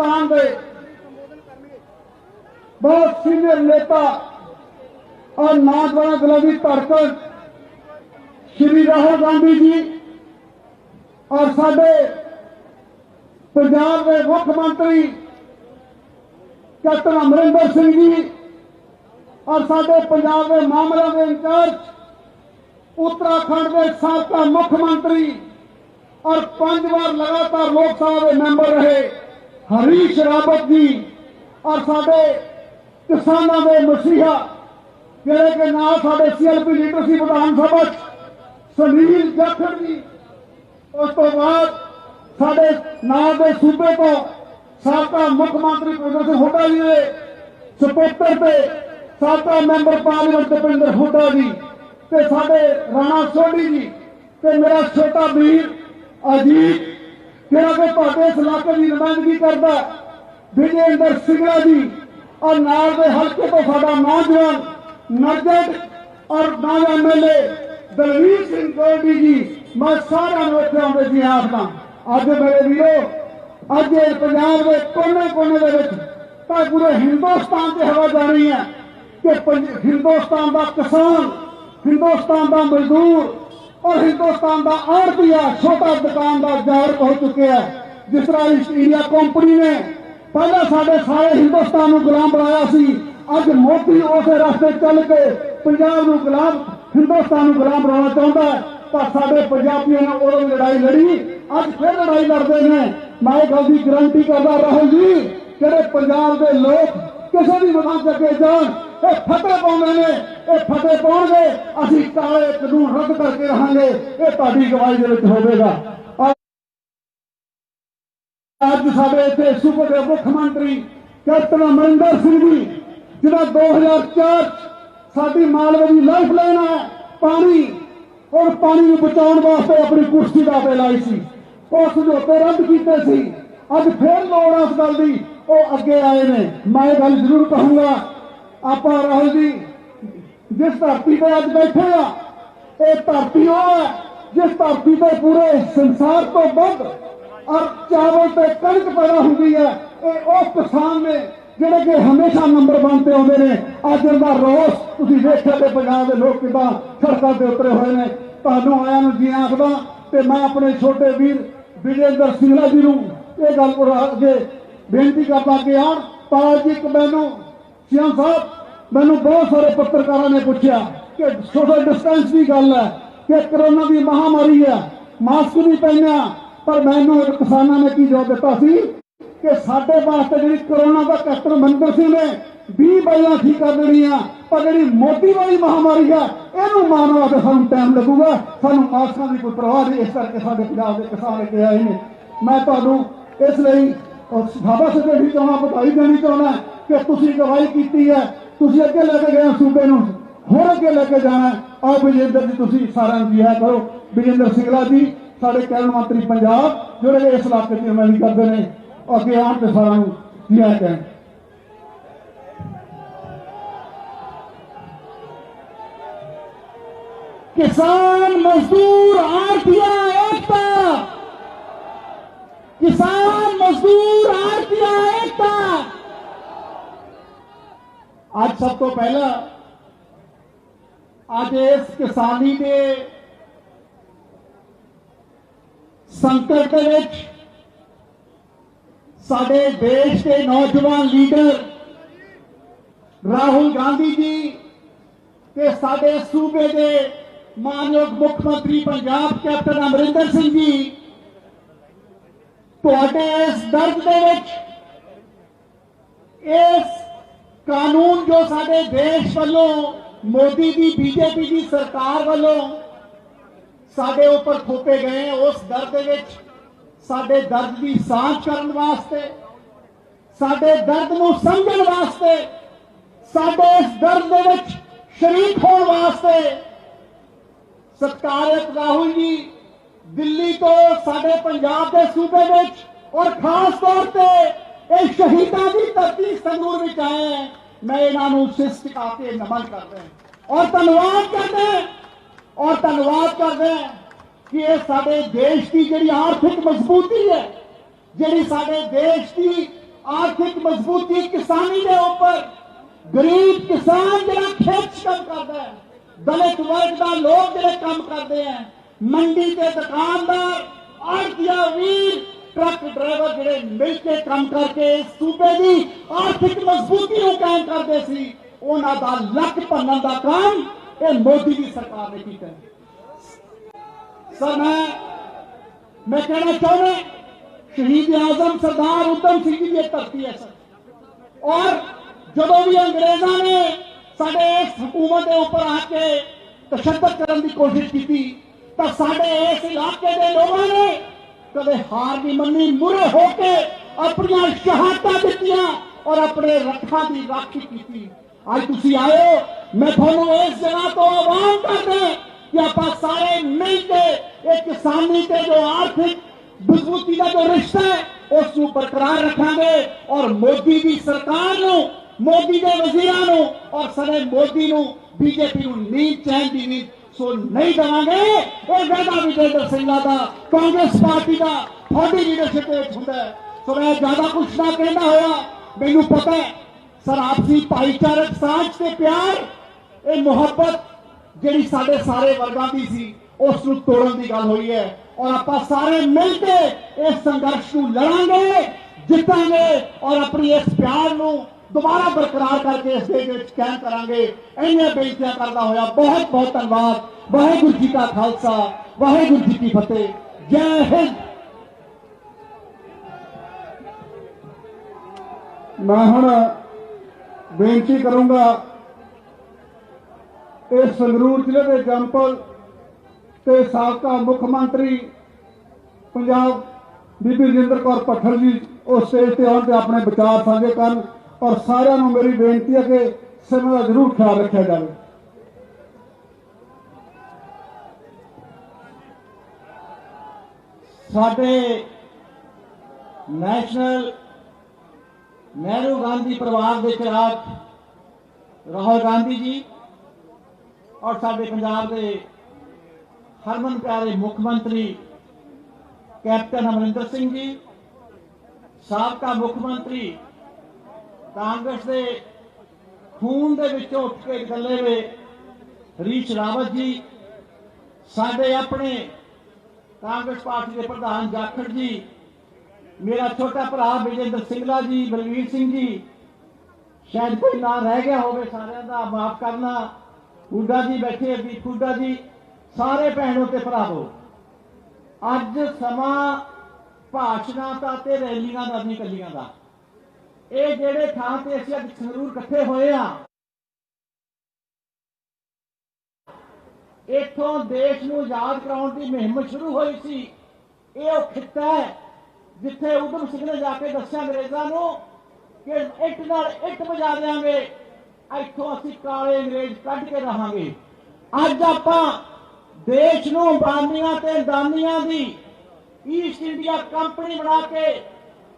हिंदुस्तान के बहुत सीनियर नेता और नौजवान गुलामी धड़कन श्री राहुल गांधी जी और साडे पंजाब के मुख्यमंत्री कैप्टन अमरिंदर सिंह जी और साडे पंजाब के मामलों के इंचार्ज उत्तराखंड के साबका मुख्यमंत्री और 5 बार लगातार लोकसभा के मेंबर रहे हरीश रावत जी और साडे किसानों के मसीहा जिहड़े के नाल साडे CLP लीडर सी विधानसभा सुनील जाखड़ जी। उस तो बाद साडे नाल दे सूबे को साबका मुख्यमंत्री भुपेंद्र सिंह हुड्डा जी के सपुत्र ते साबका मैंबर पार्लियामेंट दीपेंद्र हुड्डा जी ते साडे राणा सोढी जी ते मेरा छोटा वीर अजीत जिहड़ा कि तुहाडे इस इलाके की नुमाइंदगी करदा विजेंद्र सिंगला जी और नाल दे हल्के तो साडा नौजवान नरजट और नौजवान MLA दलवीर सिंह गोल्डी जी। मैं सारा इत्थे आउंदे जी आखदा अज मेरे वीरो अज पंजाब के कोने कोने दे विच तां पूरे हिंदुस्तान से हवा जानी है कि हिंदुस्तान का किसान हिंदुस्तान का मजदूर और हिंदुस्तान का आड़तिया छोटा दुकानदार जाहिर हो चुके हैं। जिस तरह ईस्ट इंडिया कंपनी ने पहले साढ़े सारे हिंदुस्तान को गुलाम बनाया सी अज मोदी उस रास्ते चल के पंजाब को गुलाम हिंदुस्तान को गुलाम बनाना चाहता है पर साढ़े पंजाबियों ने उदों लड़ाई लड़ी अज फिर लड़ाई लड़ते हैं। मैं गल की गारंटी करता राहुल जी जेडे पंजाब के लोग किसी भी मैदान च अगे जान ये फतेह पाउंदे ने ये फतेह पाउणगे असीं काले कानून रद्द करके रहांगे ये तुहाडी गवाही दे विच होवेगा। अज साडे इत्थे सूबे के मुख्यमंत्री कैप्टन अमरिंदर सिंह जी जिहड़ा 2004 साडी मालवे की लाइफ लाइन है पानी और पानी को बचाने वास्ते अपनी कुर्सी दावे लाई सी उस समझौते रद्द किए सी अज फिर लोड़ इस गल की वो अगे आए ने। मैं गल जरूर कहूंगा आप राहुल जी जिस धरती पर अज बैठे आ ये धरती वो है जिस धरती पर पूरे संसार तो वध और चावल से कणक पैदा होती है ये उस किसान ने जिहड़े कि हमेशा नंबर 1 ते आउंदे ने। अज उहदा रोस तुसीं वेखिआ ते पंजाब दे लोग किदां सड़कां ते उतरे होए ने। तुहानूं आयां नूं जी आखदा ते मैं अपने छोटे वीर विजेंद्र सिंगला जी नूं ये गल अगे बेनती करदा कि आण पाल जी मैनूं सीएम साहब मैनूं बहुत सारे पत्रकारों ने पूछा कि सोशल डिस्टेंस की गल है कि कोरोना की महामारी है मास्क नहीं पहनया पर मैनूं किसानों ने की जवाब दिता सी कि साडे वास्ते जी कोरोना का कैप्टन अमरिंदर सिंह ने 20 बाइयां ठीक कर देनियां पर जी मोदी वाली महामारी है इहनूं मारन वास्ते सानूं टाइम लगूगा सानूं मास्कां की कोई परवाह नहीं इस करके साडे पंजाब के किसान अगे आए ने। मैं तुहानूं इसलिए शाबाश देनी चाहना बधाई देनी चाहना कि तुसीं गवाही की है तुसीं अगे लेके गए सूबे नूं होर अगे लेके जाना। आओ विजेंद्र जी तुसीं सारिआं नूं जिया करो। विजेंद्र सिंगला जी साडे कैबिनेट मंत्री पंजाब जिहड़े इस इलाके की नुमाइंदगी करते हैं अगे आउण ते सारिआं नूं जिया कहण। किसान मजदूर आड़तिया एकता किसान मजदूर आड़तिया एकता। आज सब तो पहला आज इस किसानी के संकट के विच साडे देश के नौजवान लीडर राहुल गांधी जी के साडे सूबे के मानयोग मुख्यमंत्री पंजाब कैप्टन अमरिंदर सिंह जी तुहाडे इस दर्द दे विच इस कानून जो साडे देश वालों मोदी की बीजेपी की सरकार वालों साडे ऊपर थोपे गए उस दर्द दे विच साडे दर्द की सांझ करन वास्ते साडे दर्द नूं समझण वास्ते साडे इस दर्द दे विच शरीक होने वास्ते सत्कारत राहुल जी दिल्ली तो साडे पंजाब के सूबे विच और खास तौर पर इस शहीदां की धरती संगरूर विच आए हैं। मैं इन्हों सिर टिका के नमन करते हैं और धन्यवाद करते हैं कि ये साडे देश की जिहड़ी आर्थिक मजबूती है जिहड़ी साडे देश की आर्थिक मजबूती किसानी के ऊपर गरीब किसान जो खेत काम करता है, दलित वर्ग का लोग जो काम करते हैं, मंडी के दुकानदार, आड़तिया वीर, ट्रक ड्राइवर जिहड़े मिलकर काम करके सूबे की आर्थिक मजबूती को कायम करते सी, उन्हां दा लक भन्नण दा काम ये मोदी की सरकार ने किया। सर मैं कहना चाहूंगा शहीद आजम सरदार उधम सिंह जी की धरती है सर। और जो भी अंग्रेजों ने साडे इस हुकूमत के ऊपर आके तशद्दुद करने की कोशिश की, तो साडे इस इलाके के लोगों ने कदे हार नहीं मनी, मुरे होके अपन शहादत दित्तियां और अपने रखा की राखी की। आज तुसी आए हो, मैं थानू इस जगह तो आह्वान करदा कि आप सारे मिलकर एक किसानी के जो आर्थिक मजबूती का जो रिश्ता है उसको बरकरार रखांगे और मोदी की सरकार नू, मोदी के वजीरां नू और सारे मोदी नू, बीजेपी नू नींद चैन की नींद सो नहीं देवांगे। ये वादा विजेंद्र सिंह का, कांग्रेस पार्टी का थोड़ी लीडरशिप होंगे। तो मैं ज्यादा कुछ ना कहना होया, मैनू पता है सर आपसी भाईचारक सांझ से प्यार, ये मुहब्बत जी साढ़े सारे वर्गों की सी उसको तोड़न की गल हुई है और आप सारे मिलकर इस संघर्ष को लड़ांगे, जितांगे और अपनी इस प्यार को दोबारा बरकरार करके इस कायम करांगे। इन्हें बेनतियां करता होया बहुत बहुत धन्यवाद। वाहिगुरू जी का खालसा, वाहिगुरू जी की फतेह। जय हिंद। मैं हुण बेनती करूंगा इस संगरूर जिले के जंपल ते साबका मुख्यमंत्री पंजाब बीबी रजिंदर कौर पट्ठल जी उस स्टेज से आने अपने विचार साझे करन और सारिਆਂ ਨੂੰ मेरी बेनती है कि समय का जरूर ख्याल रखा जाए। साडे नेशनल नेहरू गांधी परिवार के खिलाफ राहुल गांधी जी और साडे पंजाब के हरमन प्यारे मुख्यमंत्री कैप्टन अमरिंदर सिंह जी, साबका मुख्यमंत्री कांग्रेस के खून के विचों उठ के निकले हुए हरीश रावत जी, साडे अपने कांग्रेस पार्टी के प्रधान जाखड़ जी, मेरा छोटा भरा विजेंद्र सिंगला जी, बलवीर सिंह जी, शायद कोई ना रह गया होवे, सारिਆਂ ਦਾ माफ करना, फूडा जी बैठे अभी, फूडा जी, सारे भैनों ते भरावो, अज समा भाषणों का ते रैलियां का नहीं कलियां का, ये जेड़े थां ते असीं अज संगरूर इकट्ठे होए आ, इथों देश नूं आजाद कराउण दी मुहिम शुरू हुई सी। ये वो खिता है जिथे उधम सिंह ने जाके दस्सिया अंग्रेजों को कि इट नाल इट बजा देंगे, इथों असीं काले अंग्रेज कढ के रहांगे। अज आपां देश नूं अंबानियां ते अडानियां दी ईस्ट इंडिया कंपनी बना के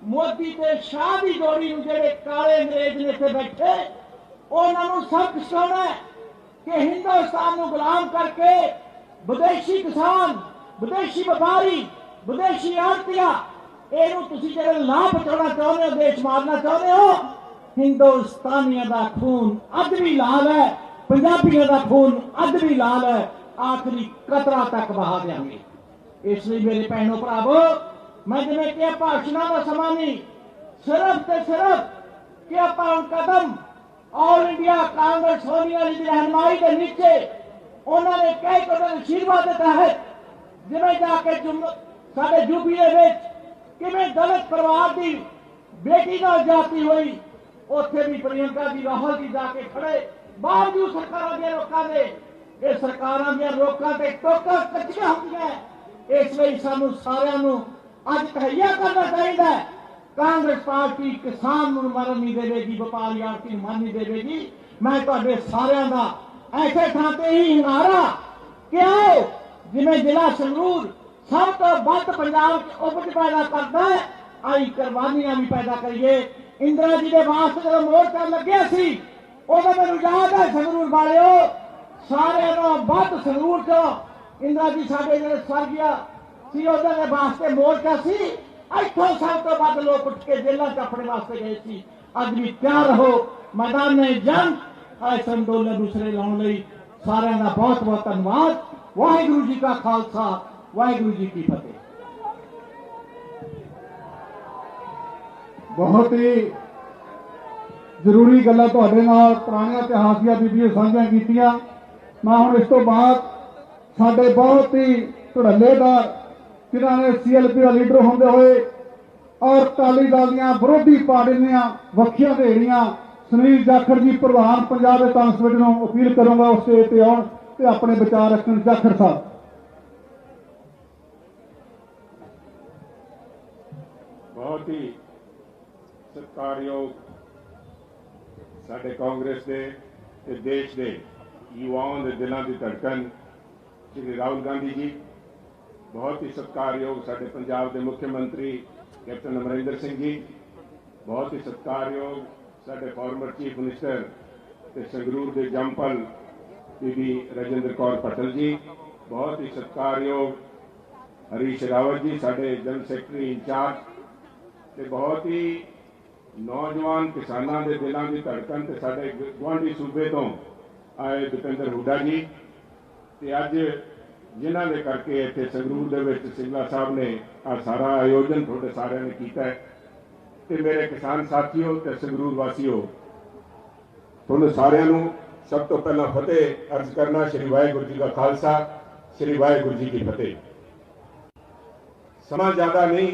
मोदी ते शाह की जोड़ी नूं जिहड़े काले अंग्रेज ने इत्थे बैठे उन्हां नूं सबक सिखाउणा है कि हिंदुस्तान को गुलाम करके विदेशी किसान, विदेशी व्यापारी, विदेशी आड़तिया इहनूं तुसीं जिहड़े लाभ पहुंचाउणा चाहुंदे हो, देश मारना चाहुंदे हो, हिंदुस्तानियों का खून अज भी लाल है, पंजाबियों का खून अज भी लाल है, आखिरी कतरा तक बहा देंगे। इसलिए मेरे भैनों भरावो, मैं जिवें कि भाषणों का समा नहीं, सिर्फ ते सिर्फ कि आप कदम ऑल इंडिया कांग्रेस सोनिया जी की रहनुमाई के नीचे उन्होंने कई कदम आशीर्वाद के तहत जिवें जाके साडे यूपी किवें दलित परिवार की बेटी नाल जाती हुई, उत्थे भी प्रियंका जी राहुल जी जाके खड़े, बावजूद सरकारों के लोगों के ये सरकारों दी रोकां ते टोकां कच्चियां होंदियां। इसलिए सानू सारिਆਂ ਨੂੰ अज तहैया करना चाहिए। कांग्रेस पार्टी किसान नूं मरन नहीं देगी, व्यापारी आड़ती मरन नहीं देगी। मैं तुहाडे सारिਆਂ ਦਾ ऐसे थां ते ही हंगारा कि आओ जिवें जिला संगरूर सब तो वध पंजाब च उपज पैदा करता है, आई कुर्बानियां भी पैदा करिए। इंदिरा जी के वास्ते जो मोर्चा लग्या सी उदों मैनूं याद है संगरूर वालिओ, सारे वध संगरूर च इंदिरा जी साडे जिहड़े स्वर्गीय सी उहदे वास्ते मोर्चा सी। ਇੱਥੋਂ ਸਭ ਤੋਂ ਵੱਧ ਲੋਕ ਉੱਠ ਕੇ ਜੇਲ੍ਹਾਂ 'ਚ ਆਪਣੇ ਵਾਸਤੇ ਗਏ ਸੀ। ਅੱਜ ਵੀ ਤਿਆਰ ਰਹੋ ਮੈਦਾਨੇ ਜੰਗ ਇਸ ਅੰਦੋਲਨ ਨੂੰ ਸਿਰੇ ਲਾਉਣ ਲਈ। ਸਾਰਿਆਂ ਦਾ ਬਹੁਤ ਬਹੁਤ ਧੰਨਵਾਦ। ਵਾਹਿਗੁਰੂ ਜੀ ਕਾ ਖਾਲਸਾ, ਵਾਹਿਗੁਰੂ ਜੀ ਕੀ ਫਤਿਹ। ਬਹੁਤ ਹੀ ਜ਼ਰੂਰੀ ਗੱਲਾਂ ਤੁਹਾਡੇ ਨਾਲ ਪੁਰਾਣੀਆਂ ਇਤਿਹਾਸ ਦੀਆਂ ਬੀਬੀਆਂ ਸਾਂਝੀਆਂ ਕੀਤੀਆਂ। ਮੈਂ ਹੁਣ ਇਸ ਤੋਂ ਬਾਅਦ ਸਾਡੇ ਬਹੁਤ ਹੀ ਧੜੱਲੇਦਾਰ ਜਿਨ੍ਹਾਂ ਨੇ CLP ਦਾ ਲੀਡਰ ਹੁੰਦੇ ਹੋਏ ਔਰ ਅਕਾਲੀ ਦਲ ਦੀਆਂ ਵਿਰੋਧੀ ਪਾਰਟੀ ਦੀਆਂ ਵੱਖੀਆਂ ਢੇੜੀਆਂ ਸੁਨੀਲ ਜਾਖੜ ਜੀ ਪ੍ਰਧਾਨ ਪੰਜਾਬ ਦੇ ਕਾਂਗਰਸ ਕਮੇਟੀ ਨੂੰ ਅਪੀਲ ਕਰੂੰਗਾ ਉਸ ਸਟੇਜ ਤੇ ਆਉਣ ਤੇ ਆਪਣੇ ਵਿਚਾਰ ਰੱਖਣ। ਜਾਖੜ ਸਾਹਿਬ। बहुत ही सत्कारयोग साडे कांग्रेस दे ते देश दे युवाओं के दिलों की धड़कन श्री राहुल गांधी जी, बहुत ही सत्कारयोग साडे पंजाब के मुख्यमंत्री कैप्टन अमरिंदर सिंह जी, बहुत ही सत्कारयोग साडे फॉर्मर चीफ मिनिस्टर ते संगरूर के जंपल बीबी राजेंद्र कौर पटेल जी, बहुत ही सत्कारयोग हरीश रावत जी साडे जनरल सैकटरी इंचार्ज ते बहुत ही नौजवान किसानों के दिलों की धड़कन ते साडे गुआढ़ी सूबे तो आए दीपेंद्र हुड्डा जी ते अज जिन्हां दे करके इत्थे संगरूर दे विच सिंगला साहब ने आ सारा आयोजन तुहाडे सारिआं ने कीता है। ते मेरे किसान साथियों ते संगरूर वासियों, तुहानूं सारिआं नूं सब तो पहला फतेह अर्ज करना। श्री वाहिगुरू जी का खालसा, श्री वाहिगुरू जी की फतेह। समा ज्यादा नहीं,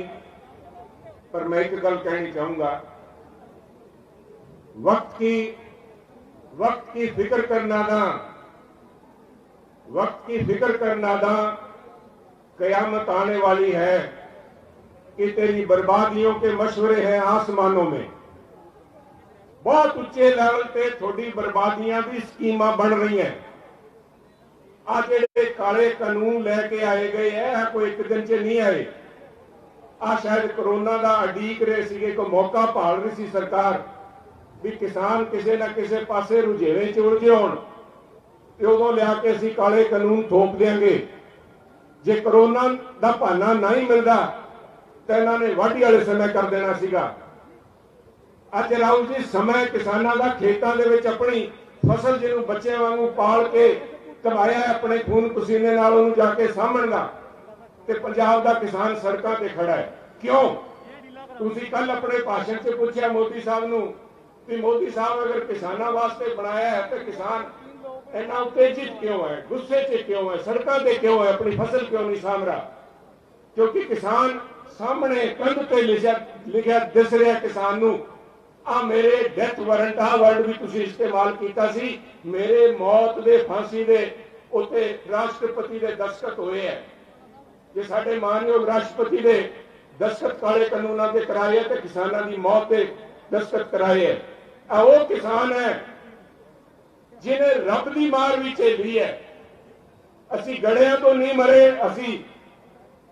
पर मैं एक गल कहनी चाहूंगा। वक्त की फिक्र करना ना, वक्त की फिक्र करना ना, कयामत आने वाली है कि तेरी बर्बादियों के मशवरे हैं आसमानों में। बहुत उच्चे लेवल पे थोड़ी बर्बादियां भी स्कीमां बन रही हैं। आज जेडे काले कानून लेके आए गए है कोई एक दिन च नहीं आए। आ शायद कोरोना का अडीक रहे थे, कोई मौका भाल रही सी सरकार भी किसान किसी ना किसी पासे रुझेवे च उलझे होण ते उदों लिया के असीं काले कानून थोप देंगे। जे कोरोना का बहाना नहीं मिलता तो इन्होंने वाढी वाले समय कर देना सीगा। अज राहुल जी समय किसानों का खेतों के विच अपनी फसल जिन्होंने बच्चों वांगू पाल के कमाया अपने खून पसीने नाल उहनूं जाके सामभणगा ते पंजाब दा किसान सड़कों ते खड़ा है। क्यों? तुसीं कल अपने भाषण च पूछा मोदी साहब नूं कि मोदी साहब अगर किसानों वास्ते बनाया है तो किसान इन्ना उत्तेजित क्यों है, गुस्से च क्यों है, सड़कों ते क्यों है, अपनी फसल क्यों नहीं साम रहा? क्योंकि किसान सामने कंध ते लिखिया दिस रहा किसान नूं आ मेरे डेथ वारंट आ वर्ड भी तुसीं इस्तेमाल कीता सी, मेरे मौत दे फांसी दे उत्ते राष्ट्रपति दे दस्तखत होए है। जे साडे मानयोग राष्ट्रपति दे दस्तखत काले कानूनां ते कराए ते किसानां दी मौत दे दस्तखत कराए है। आ वो किसान है जिन्हें रब की मार भी झेली है। असी गड़िया तो नहीं मरे, असी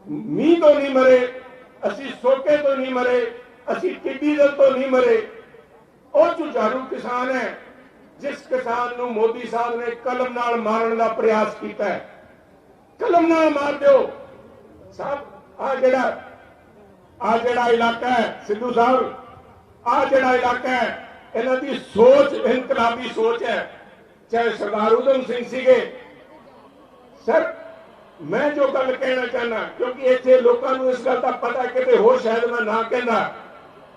मीह तो नहीं मरे, असी सोके तो नहीं मरे, असी टिड्डी दल तो नहीं मरे। और जुझारू किसान है जिस किसान नूं मोदी साहब ने कलम नाल मारन का प्रयास किया है। कलम नाल मार दो साहब। आ जिहड़ा इलाका है सिद्धू साहब, आ जिहड़ा इलाका है इन्हां दी सोच इनकलाबी सोच है। चाहे सरदार उधम सिंह सीगे सर, मैं जो गल कहना चाहना क्योंकि इत्थे लोकां नूं इस गल दा पता किते हो शायद मैं ना कहना,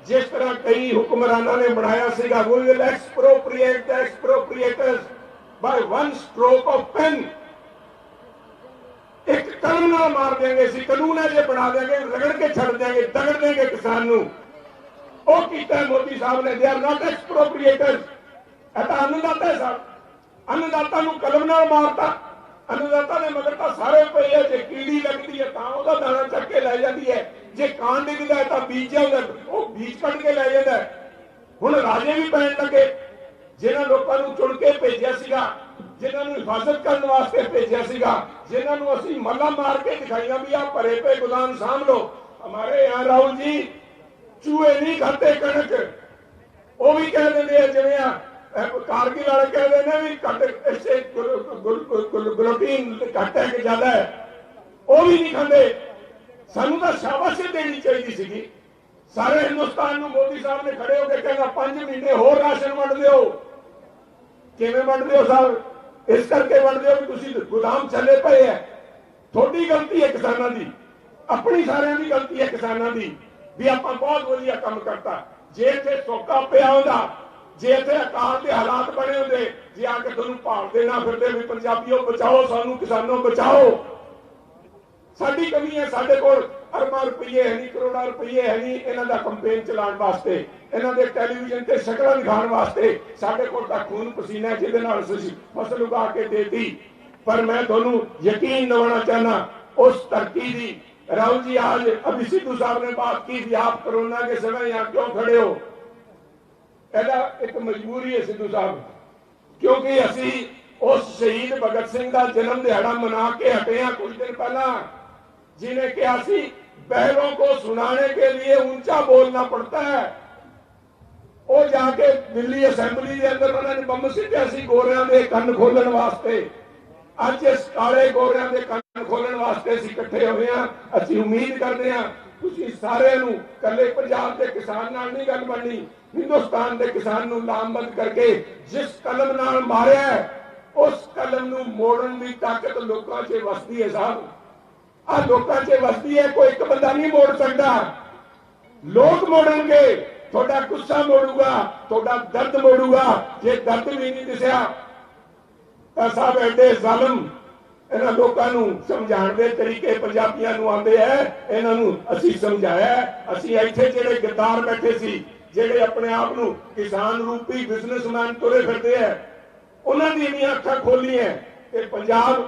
जिस तरह कई हुक्मरानां ने बनाया सीगा we will expropriate the expropriators by one stroke of pen. एक कलम नाल मार देंगे, सी कानून है जे बना देंगे, रगड़ के छड़ देंगे, दगड़ देंगे किसान नूं। ਉਹ ਕੀਤਾ मोदी साहब ने। They are not expropriators. ऐसा अन्नदाता है साहब, अन्नदाता नूं कलम नाल मारता। अन्नदाता ने मगर तो सारे पई है, जे कीड़ी लगती है तो ਉਹਦਾ दाना चक के लै जाती है, जे कान डिगदा है तो बीज जाऊगा वो बीज कट के लै जाता है। हुण राजे भी पैण लगे जिन्हां लोकां नूं चुन के भेजिया सीगा, जिन्हां नूं हिफाजत करने वास्ते भेजिया सीगा, जिन्हां नूं असीं मल्ला मार के दिखाइयां भी आ भरे पे गुदाम साम लो। हमारे यहाँ राहुल जी चूहे नहीं खाते कणक, वो भी कह देंगे जिवें कारगिल वाले कह देने भी घट इससे ग्लूटीन घट है कि ज्यादा है, वो भी नहीं खाते। ਸਾਨੂੰ ਤਾਂ ਸ਼ਾਬਾਸ਼ੀ ਦੇਣੀ ਚਾਹੀਦੀ ਸੀਗੀ। ਸਾਰੇ ਹਿੰਦੁਸਤਾਨ ਨੂੰ ਮੋਦੀ ਸਾਹਿਬ ਨੇ ਖੜੇ ਹੋ ਕੇ ਕਹਿੰਦਾ 5 ਮਹੀਨੇ ਹੋਰ ਰਾਸ਼ਨ ਵੰਡ ਦਿਓ। ਕਿਵੇਂ ਵੰਡ ਦਿਓ ਸਾਹਿਬ? ਇਸ ਕਰਕੇ ਵੰਡ ਦਿਓ ਵੀ ਤੁਸੀਂ ਗੋਦਾਮ ਚੱਲੇ ਪਏ ਹੈ। ਤੁਹਾਡੀ ਗਲਤੀ ਹੈ ਕਿਸਾਨਾਂ ਦੀ, ਆਪਣੀ ਸਾਰਿਆਂ ਦੀ ਗਲਤੀ ਹੈ ਕਿਸਾਨਾਂ ਦੀ ਵੀ ਆਪਾਂ ਬਹੁਤ ਵਧੀਆ ਕੰਮ ਕਰਤਾ। ਜੇ ਇੱਥੇ ਸੋਕਾ ਪਿਆ ਹੁੰਦਾ, ਜੇ ਇੱਥੇ ਅਕਾਲ ਦੇ ਹਾਲਾਤ ਬਣੇ ਹੁੰਦੇ, ਜੇ ਆ ਕੇ ਤੁਹਾਨੂੰ ਭਾਲ ਦੇਣਾ ਫਿਰਦੇ ਵੀ ਪੰਜਾਬੀਓ ਬਚਾਓ ਸਾਨੂੰ, ਕਿਸਾਨੋਂ ਬਚਾਓ। ਸਾਡੀ ਕਮੀ ਹੈ, ਸਾਡੇ ਕੋਲ ਅਰਬਾਂ ਰੁਪਈਏ ਹੈ ਨਹੀਂ, ਕਰੋੜਾਂ ਰੁਪਈਏ ਹੈ ਨਹੀਂ ਇਹਨਾਂ ਦਾ ਕੰਪੇਨ ਚਲਾਉਣ ਵਾਸਤੇ, ਇਹਨਾਂ ਦੇ ਟੈਲੀਵਿਜ਼ਨ ਤੇ ਸ਼ਕਲਾਂ ਦਿਖਾਉਣ ਵਾਸਤੇ। ਸਾਡੇ ਕੋਲ ਤਾਂ ਖੂਨ ਪਸੀਨਾ ਜਿਹਦੇ ਨਾਲ ਅਸੀਂ ਫਸਲ ਉਗਾ ਕੇ ਦੇਤੀ। पर मैं दोनों यकीन दिलाना चाहना उस तरक्की दी। राहुल जी आज अभी सिद्धू साहब ने बात की कि आप कोरोना के समय यहाँ क्यों खड़े हो? ऐसा एक मजबूरी है सिद्धू साहब, क्योंकि असी उस शहीद भगत सिंह का जन्म दिहाड़ा मना के हटे हैं कुछ दिन पहला, जिन्हें कहा सी बैलों को सुनाने के लिए ऊंचा बोलना पड़ता है। वो जाके दिल्ली असेंबली के अंदर उन्होंने बंब सिੱਟਿਆ ਸੀ ਗੋਰਿਆਂ ਦੇ ਕੰਨ ਖੋਲਣ ਵਾਸਤੇ। ਅੱਜ ਇਸ ਕਾਲੇ ਗੋਰਿਆਂ ਦੇ ਕੰਨ ਖੋਲਣ ਵਾਸਤੇ ਅਸੀਂ ਇਕੱਠੇ ਹੋਏ ਹਾਂ। ਅਸੀਂ ਉਮੀਦ ਕਰਦੇ ਹਾਂ ਤੁਸੀਂ ਸਾਰਿਆਂ ਨੂੰ, ਇਕੱਲੇ ਪੰਜਾਬ ਦੇ ਕਿਸਾਨ ਨਾਲ ਨਹੀਂ ਗੱਲ ਬਣਨੀ, ਹਿੰਦੁਸਤਾਨ ਦੇ ਕਿਸਾਨ ਨੂੰ ਲਾਮਬੰਦ ਕਰਕੇ ਜਿਸ ਕਲਮ ਨਾਲ ਮਾਰਿਆ ਉਸ ਕਲਮ ਨੂੰ ਮੋੜਨ ਦੀ ਤਾਕਤ ਲੋਕਾਂ 'ਚ ਵਸਦੀ ਹੈ ਸਾਹਿਬ। ਆ ਲੋਕਾਂ 'ਚ ਵਸਦੀ ਹੈ, ਕੋਈ ਇੱਕ ਬੰਦਾ ਨਹੀਂ ਮੋੜ ਸਕਦਾ। ਲੋਕ ਮੋੜਨਗੇ, ਤੁਹਾਡਾ ਗੁੱਸਾ ਮੋੜੂਗਾ, ਤੁਹਾਡਾ ਦਰਦ ਮੋੜੂਗਾ। ਜੇ ਦਰਦ ਵੀ ਨਹੀਂ ਦਿਸਿਆ ਤਾਂ ਸਾਹਿਬ ਐਡੇ ਜ਼ਾਲਮ ਇਹਨਾਂ ਲੋਕਾਂ ਨੂੰ ਸਮਝਾਉਣ ਦੇ ਤਰੀਕੇ ਪੰਜਾਬੀਆਂ ਨੂੰ ਆਉਂਦੇ ਹੈ। ਇਹਨਾਂ ਨੂੰ ਅਸੀਂ ਸਮਝਾਇਆ। ਅਸੀਂ ਇੱਥੇ ਜਿਹੜੇ ਗੱਦਾਰ ਬੈਠੇ ਸੀ, ਜਿਹੜੇ ਆਪਣੇ ਆਪ ਨੂੰ ਕਿਸਾਨ ਰੂਪੀ ਬਿਜ਼ਨਸਮੈਨ ਤੁਰੇ ਫਿਰਦੇ ਹੈ, ਉਹਨਾਂ ਦੀ ਇੰਨੀਆਂ ਅੱਖਾਂ ਖੋਲੀਆਂ ਕਿ ਪੰਜਾਬ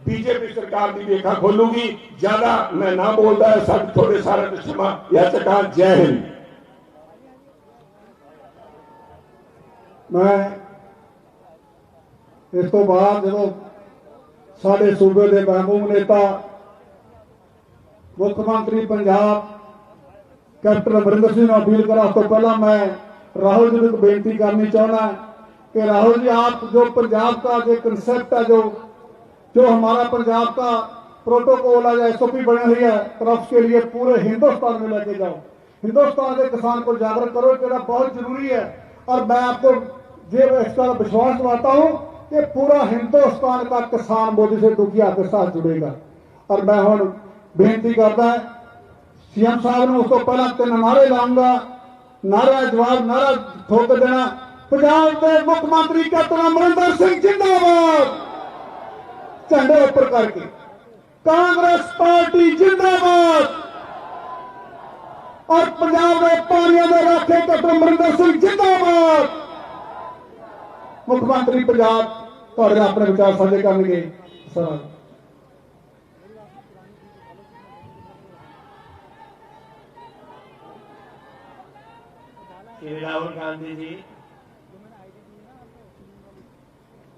बीजेपी सरकार की भी ਅੱਖਾਂ खोलूगी। ज्यादा मैं ना बोलता है, सब थोड़े सारे क्षमा याचका। जय हिंद। मैं इस तो बाद जो साडे सूबे के महबूब नेता मुख्यमंत्री पंजाब कैप्टन अमरिंदर सिंह अपील करा, तो पहला मैं राहुल जी को बेनती करनी चाहना कि राहुल जी आप जो पंजाब का जो कंसेप्ट है, जो हमारा पंजाब का प्रोटोकॉल है, SOP बनी हुई है, तो उसके लिए पूरे हिंदुस्तान में लेके जाओ। हिंदुस्तान के किसान को जागरूक करो, जो बहुत जरूरी है। और मैं आपको ये इसका विश्वास दिलाता हूँ कि पूरा हिंदुस्तान का किसान मोदी से दुखिया के साथ जुड़ेगा। और मैं हुण बेनती करता है CM साहब ने, उसको पहला 3 नारे लाऊंगा, नारा जवाब नारा ठोक देना। पंजाब के मुख्यमंत्री कैप्टन अमरिंदर सिंह जिंदाबाद, झंडे ऊपर करके। कांग्रेस पार्टी जिंदाबाद। और पंजाब के पानियों में राखे कैप्टन अमरिंदर सिंह जिंदाबाद। मुख्यमंत्री पंजाब थोड़े अपने विचार साझे करेंगे। सर श्री राहुल गांधी जी,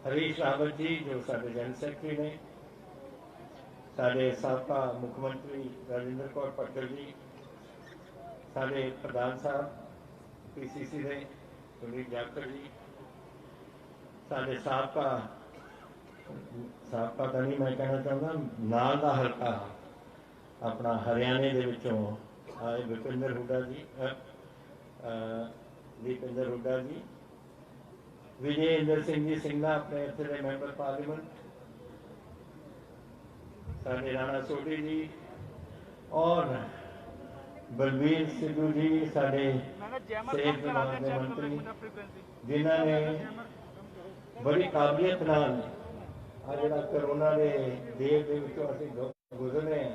हरीश रावत जी जो साडे जनरल सैकटरी ने, साडे साबका मुख्यमंत्री राजेंद्र कौर पटेल जी, साडे प्रधान साहब PCC ने सुनील जाखड़ जी, साडे साबका तो नहीं मैं कहना चाहता, नाल दा हल्का अपना हरियाणे दे विचों आए विपिंदर हुड्डा जी, दीपिंदर हुड्डा जी, विजय इंदर सिंह जी सिंगला अपने इत्थे दे मैंबर पार्लीमेंट, साडे राणा सोढी जी और बलबीर सिद्धू जी साडे सेहत विभाग के मंत्री, जिन्होंने बड़ी काबिलियत नाल आ जिहड़ा कोरोना के देर दे विचों असीं गुजरे हैं,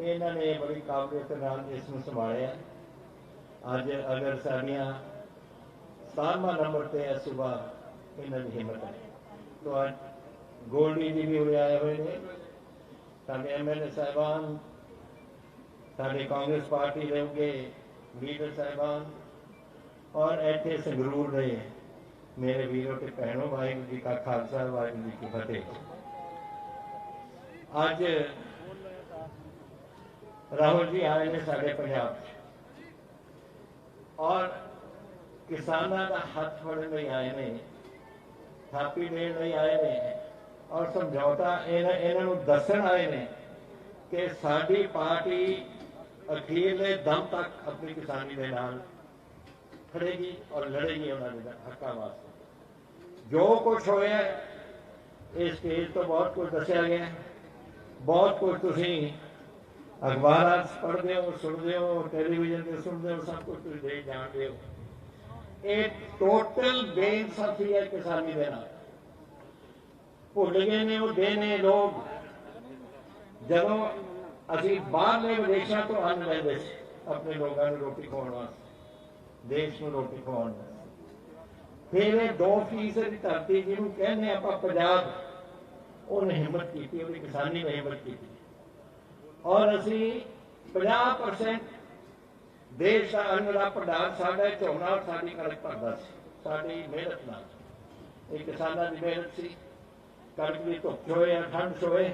इन्होंने बड़ी काबिलियत नाल इसनूं संभालिया। अज अगर साडियां 17वां नंबर पे है सुबह इन्हों की हिम्मत है, तो अज गोल्डी जी भी उरे आए हुए हैं, साडे MLA साहिबान, साडे कांग्रेस पार्टी के लीडर साहिबान और इत्थे संगरूर ने मेरे वीरों के भैनों, वाहिगुरू जी का खालसा वाहिगुरू जी की फतेह। अज राहुल जी आए ने साडे पंजाब और किसानों का हाथ फड़ने आए ने, थापी देने आए ने और समझौता इन्हों दसन आए ने कि साडी पार्टी अखीरले दम तक अपनी किसानी के नाल खड़ेगी और लड़ेगी उन्होंने हकों वास्ते। जो कुछ होया इस स्टेज तो बहुत कुछ दसिया गया, बहुत कुछ तुसी अखबार पढ़ते हो, सुनते हो, टेलीविजन से सुनते हो, सब कुछ तुम देख जानते हो। एक टोटल बेइंसाफी है किसानी के नाल। भुल गए ने वो देने लोग जदों असी बाहरले विदेशों तो अन्न लेंदे अपने लोगों को रोटी खाने वास्ते, देश में रोटी खाने वास्ते। फिर 2% की धरती जिन्होंने कहने आप पंजाब, उन्हें हिम्मत की, किसानी ने हिम्मत की और असी 50% देश का अन्न का भंडार साडा झोना और साडी कणक भरदा सी, साडी मेहनत नाल। ये किसानां दी मेहनत सी, कणक की धुप होए या ठंड होए,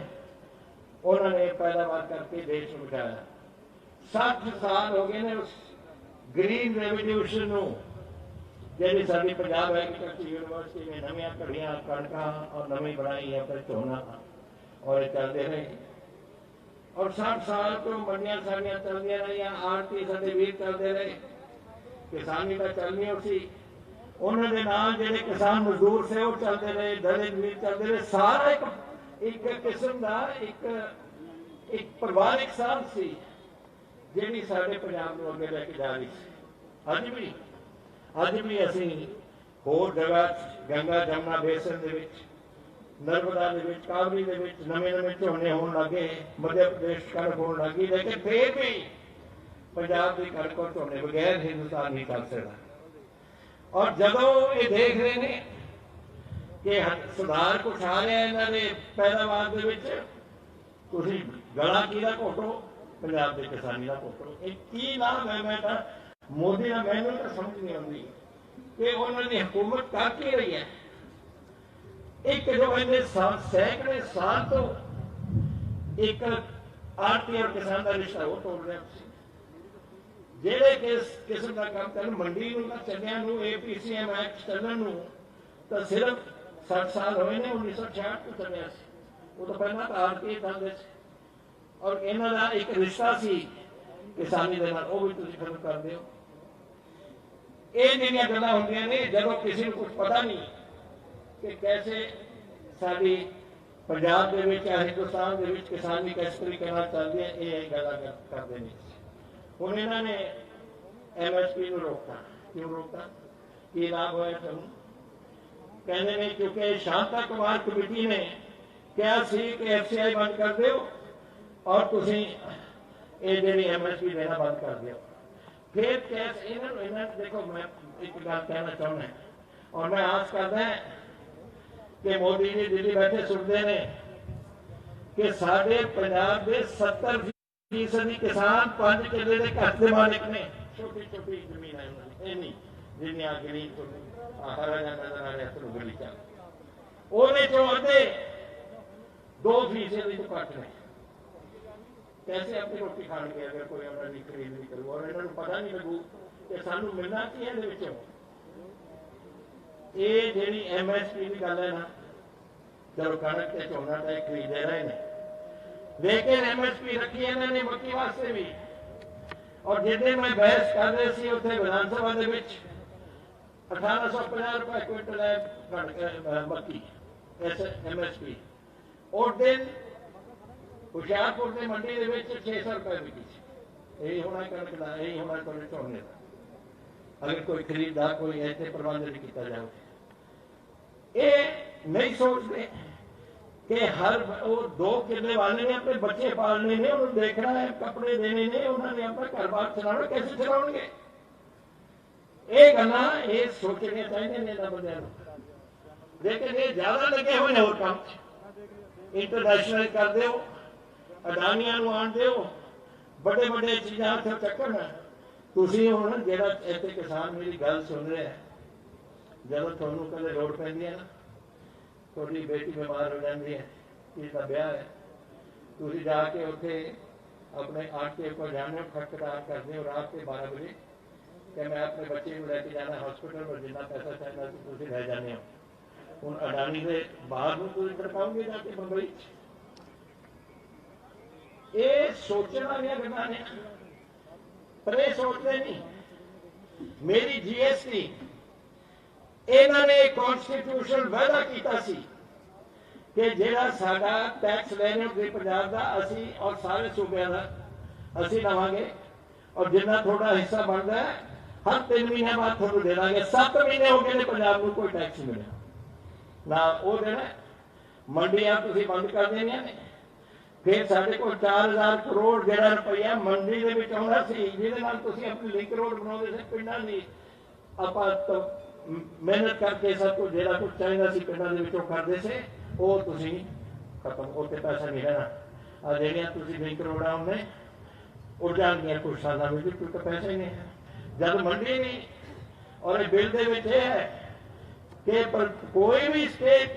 उन्होंने पैदावार करके देश को बचाया। 60 साल हो गए ने उस ग्रीन रेवोल्यूशन नूं, जिहड़ी साडी पंजाब एग्रीकल्चर यूनिवर्सिटी ने नवीं घड़ियां कणकां और नवीं बनाई है पर झोना और चलते रहे। और 60 साल तो मंडियां साड़ियां चलदियां रहियां, आरती साडे वीर चलते रहे, किसानी का चलनी उसी उन्होंने नाल जिहड़े किसान मजदूर से वो चलते रहे, दलित वीर चलते रहे। सारा एक किस्म का एक परिवारिक साथ सी जिहड़ी साडे पंजाब नूं अगे लैके जा रही सी। अज भी असी होर जगह गंगा जमुना बेसन दे विच, नर्मदा दे विच, कावरी दे विच नवे झोने होण लगे, मध्य प्रदेश कणक होण लगी, लेकिन फिर भी पंजाब की कणक और झोने बगैर हिंदुस्तान नहीं चल सकता। और जदों ये देख रहे हैं कि सुधार कुछ आ रहा है इन्होंने पैदावार दे विच, तुसीं गला किहदा घोटो, पंजाब के किसानी का घोटो। एक की नाम है, मैं तो मोदी का मैनू तो समझ नहीं आती कि उन्होंने हुकूमत कर की रही है। एक जो इन्हें सैकड़े साल तो एक आरती और किसान का रिश्ता वो तोड़ रहे जेड़े किस्म का काम चल मंडी चलिया APCM एक्ट चलन तो सिर्फ 60 साल हुए ने। 1966 को चलिया वो तो पहला तो आरती चलते और इन्हों का एक रिश्ता सी किसानी के नाल, वो भी तुसीं खत्म कर दिओ। ये जिहड़ियां गल्लां होंदियां ने जदों किसी को कुछ पता नहीं कि कैसे साडी पंजाब दे विच हिंदुस्तान दे विच किसानी किस तरीके नाल चलदी है, ये गल्लां करदे ने। हुण इन्हां ने MSP नूं रोकता, क्यों रोकता, की लाभ होया तुहानूं? कहंदे ने क्योंकि शांता कुमार कमेटी ने कहा सी कि FCI बंद कर दिओ और तुसीं ये जिहड़ी MSP देना बंद कर दिओ। फिर कैसे इन्होंने देखो, मैं एक गल कहना चाहना और मैं आस करदा कि मोदी जी दिल्ली बैठे सुनते हैं कि साडे पंजाब के 70% किसान 5 किले के घर के मालिक ने, छोटी छोटी जमीन है उन्होंने, जिन्नियां गली हरा जा नजर आ रहा है गलीचा, उन्हें चो अद्धे 2% तो घट ने। कैसे अपनी रोटी खाएंगे अगर कोई अपनी खरीद नहीं करू और इन्होंने पता नहीं लगू कि सानू मिलना की है। ये जी MSP की गल है ना, चलो कणक के झोना तो खरीदे रहे हैं, लेकिन MSP रखी इन्होंने मक्की वास्ते भी। और जिदे मैं बहस कर रहे थे उत्थे विधानसभा के 1850 रुपए क्विंटल है कणक मक्की MSP, उस दिन हुशियारपुर की मंडी के 600 रुपए बिकी। यही होना कणक का, यही होना थोड़े झोने का, अगर कोई खरीददार कोई ऐसे प्रबंध नहीं किया जाए। ये नहीं सोचते कि हर वो 2 किले वाले ने अपने बच्चे पालने ने, उन्होंने देखना है, कपड़े देने ने, उन्होंने अपना घर बार चलाना, कैसे चलाओगे? ये गल्लां ये सोचने चाहिए ने बंदे नूं। लेकिन ये ज्यादा लगे हुए होर काम, इंटरनेशनल कर दो, अडानिया आन दो, बड़े बड़े चीज़ां इत्थे चक्कन। तुसीं हुण जिहड़ा इत्थे किसान मेरी गल सुन रहा है, जदों तुहानूं कदे लोड़ पैंदी है ना, थोड़ी बेटी बीमार हो जाती है, इसका ब्याह है, तुसीं जाके उत्थे अपने आटे को जाने हो, खटखटार करते हो रात के 12 बजे कि मैं अपने बच्चे को लैके जाना हॉस्पिटल और जितना पैसा चाहिए तुसीं लै जाने हो। हुण अडानी के बाहर में तुसीं तड़पाओगे जाके मुंबई, ये सोचने वाली गल्लां ने, पर ये सोचते नहीं। मेरी जीएसटी इन्होंने कॉन्स्टिट्यूशन वादा किया सी कि जिहड़ा साडा टैक्स रेवेन्यू पंजाब दा असी और सारे सूबे का असी लवांगे, और जिन्ना थोड़ा हिस्सा बनता है हर 3 महीने बाद थोड़ा दे देंगे। 7 महीने हो गए पंजाब को कोई टैक्स नहीं मिला ना। वो देना मंडियां तुसीं बंद कर देनियां ने, फिर साढ़े को 4000 करोड़ जिहड़ा रुपया मंडी दे विच आउंदा सी, जिहदे नाल तुसीं अपनी लिंक रोड बनाउंदे सी पिंडां दी, आपां तो मेहनत करके सब कुछ जिहड़ा कुछ चाहिदा सी पिंडां दे विचों करदे से, वो तुसीं खत्म, उत्ते पैसा नहीं रहना। आ जिहड़ियां तुसीं लिंक रोडां आउंदे उड़ जाणगियां कुछ सालां विच, क्योंकि पैसे ही नहीं है। जब मंडी नहीं, और बिल दे विच यह है कि कोई भी स्टेट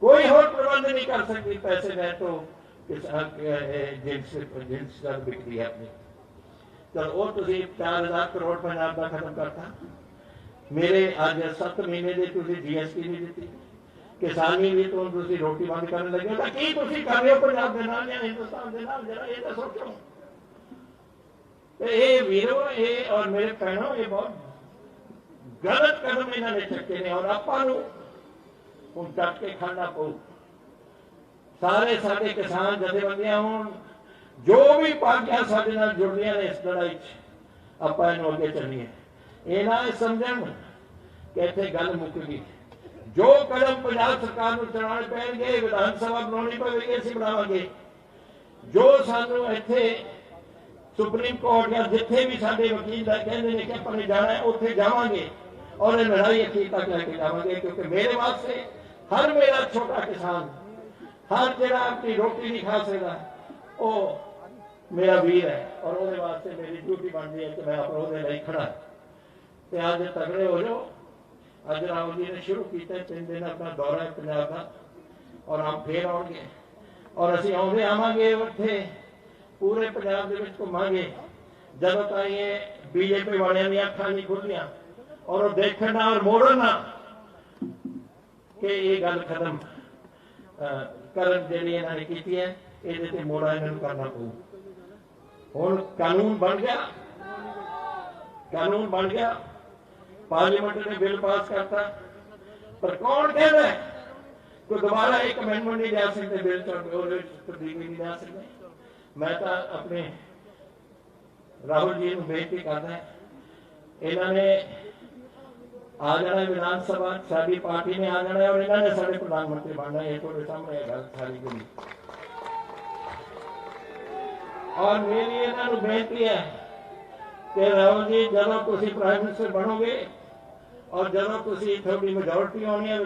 कोई और प्रबंध नहीं कर सकती पैसे में, तो जिन्स बिकती है अपनी। चलो वो तुसीं 4000 करोड़ पंजाब का खत्म करता। मेरे अज 7 महीने की तुसीं जीएसटी नहीं दी, किसानी भी तो तुसीं रोटी बंद करने लगे हो। की तुसीं कर रहे हो पंजाब के नाल या हिंदुस्तान के नाल, जरा ये तो सोचो। ये वीरो ये और मेरे भैनों ये बहुत गलत कदम इन्होंने चुके ने, और आपां नूं हुण डट के खाना पऊ। सारे साडे किसान जथेबंदियां होण, जो भी पार्टियां साडे नाल जुड़दियां ने इस लड़ाई च, आपां इहनूं अगे चलीए। ये ना समझण कि इत्थे गल मुक गई। जो कदम पंजाब सरकार नूं चलाने पैणगे, विधान सभा बनाउणी पवेगी, असीं बनावांगे। जो सानूं इत्थे सुप्रीम कोर्ट या जिथे भी साडे वकील कहते हैं कि अपने जाना है, उत्थे जावांगे और लड़ाई अखीर तक लेके जावांगे। क्योंकि मेरे वास्ते हर मेरा छोटा किसान, हर जिहड़ा अपनी रोटी नहीं खा सकता, वो मेरा वीर है, और वो वास्ते मेरी ड्यूटी बनती है कि मैं अपने ਉਹਦੇ ਲਈ खड़ा। तो अज तगड़े हो जाओ। अज राहुल जी ने शुरू किया 3 दिन अपना दौरा है पंजाब का, और आप फिर आउणगे, और असीं आउंदे आवांगे उत्थे पूरे पंजाब दे विच घुमांगे जदों ताईं ये बीजेपी वालियां दी अखां नहीं खुल्लियां, और वो देखना और मोड़ना कि ये गल खत्म करन जिहड़ी इन्हां ने कीती है, इहदे ते मोड़ा इन्हां नूं करना पऊ। हुण कानून बन गया, कानून बन गया, पार्लीमेंट ने बिल पास करता, पर कौन कहता है कोई दोबारा एक अमेंडमेंट नहीं लिया सकते बिल तब्दीली नहीं लिया सकते। मैं तो अपने राहुल जी को बेनती करता है, इन्होंने आ जाना विधान सभा, साडी पार्टी ने आ जाना, और इन्होंने साडे प्रधानमंत्री बनना है। थोड़े सामने गल सारी गई, और मेरी इन्होंने बेनती है कि राहुल जी जदों तुसीं प्राइम मिनिस्टर बनोगे, और जदों तुसीं थोड़ी मेजोरिटी आनी है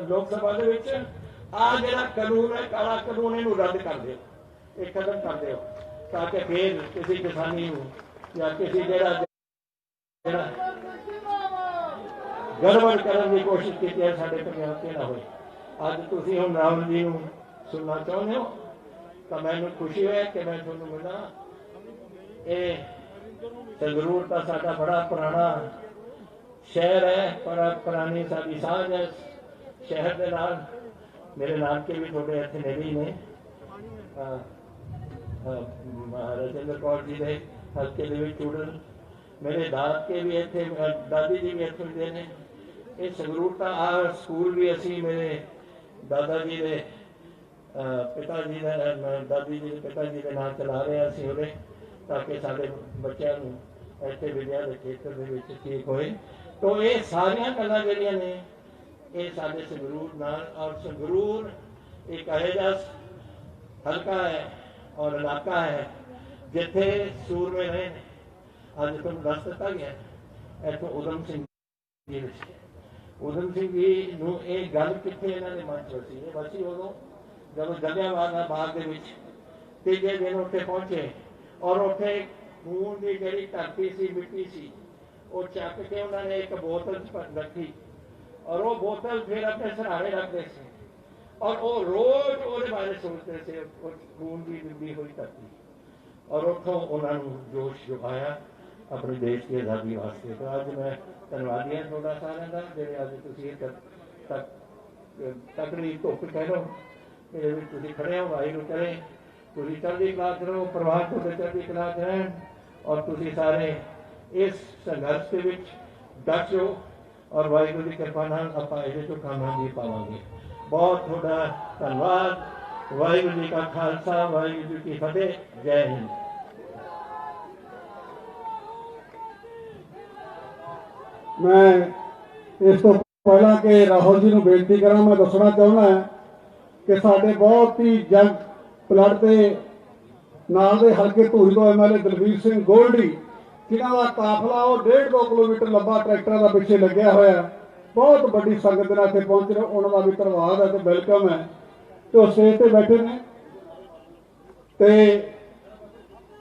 लोक सभा दे विच, आ जिहड़ा कानून है काला कानून इहनूं रद्द कर दिओ, एक कदम कर दो, ताकि फिर किसी किसानी या किसी गड़बड़ करने की कोशिश की है साडे पंजाब से ना होए। अज तुसीं हुण राहुल जी नूं सुनना चाहुंदे हो, तो मैनूं खुशी है कि मैं तुहानूं मिलां। ये संगरूर तो साडा बड़ा पुराना शहर है, पर पुरानी साडी साझ है शहर दे नाल। मेरे नानके भी थोड़े इत्थे नेड़े ही ने, राजेंद्र कौर जी के हल्के दे विच चूड़न, मेरे दादके भी इत्थे, दादी जी भी इत्थों दे ने। ये संगरूर का आ स्कूल भी असी मेरे दादा जी के पिता जी दादी जी के पिता जी के नाम चला रहे हैं असी उहदे, ताकि साडे बच्चों नूं इत्थे विद्या के खेत्र दे विच ठीक होए। तो ये सारियां गल्लां जिहड़ियां ने ये साडे संगरूर नाल, और संगरूर एक इहो जिहा हल्का है और इलाका है जिथे सूरमे रहे ने। अज तुहानूं दस दिता गया इत्थों उधम सिंह जी, उधम सिंह जी नूं ये गल कित्थे इन्हां दे मन च वसी, ये वसी उदों जदों जलियांवाला बाग दे विच तीजे दिन उत्थे पहुंचे, और उत्थे खून की जिहड़ी धरती सी, मिट्टी सी, वो चक के उन्होंने एक बोतल रखी, और वो बोतल फिर अपने सराहने रखते थे, और वो रोज उसके बारे सोचते थे, खून की बिंदी हुई धरती, और उतों उन्होंने जोश जुगाया अपने देश की आज़ादी वास्ते। तो अज मैं धन्यवादी हाँ थोड़ा सारे का, जो अज तुम तकड़ी धुप कह लो, ये खड़े हो, वाहिगुरू करे ਤੁਸੀਂ ਚੜ੍ਹਦੀ ਕਲਾ 'ਚ ਰਹੋ, ਪਰਿਵਾਰ ਤੁਹਾਡੇ ਚੜ੍ਹਦੀ ਕਲਾ 'ਚ ਰਹਿਣ, ਔਰ ਤੁਸੀਂ ਸਾਰੇ ਇਸ ਸੰਘਰਸ਼ ਦੇ ਵਿੱਚ ਡਟ ਜਾਓ, ਔਰ ਵਾਹਿਗੁਰੂ ਦੀ ਕਿਰਪਾ ਨਾਲ ਆਪਾਂ ਇਹਦੇ ਤੋਂ ਕਾਮਯਾਬੀ ਪਾਵਾਂਗੇ। ਬਹੁਤ ਤੁਹਾਡਾ ਧੰਨਵਾਦ। ਵਾਹਿਗੁਰੂ ਜੀ ਕਾ ਖਾਲਸਾ, ਵਾਹਿਗੁਰੂ ਜੀ ਕੀ ਫਤਿਹ। ਜੈ ਹਿੰਦ। मैं इस तो पहला कि राहुल जी को बेनती करा, मैं दसना चाहना है कि साडे बहुत ही जंग पलट के नाल दे हल्के धूरी तो MLA दलबीर सिंह गोल्डी जिन्हों का काफिला वो 1.5-2 किलोमीटर लंबा ट्रैक्टर का पिछे लग्या होया, बहुत बड़ी संगत नाल इत्थे पहुंच रहे, उन्होंने भी धन्यवाद है तो वेलकम है। तो स्टेज पर बैठे ने ते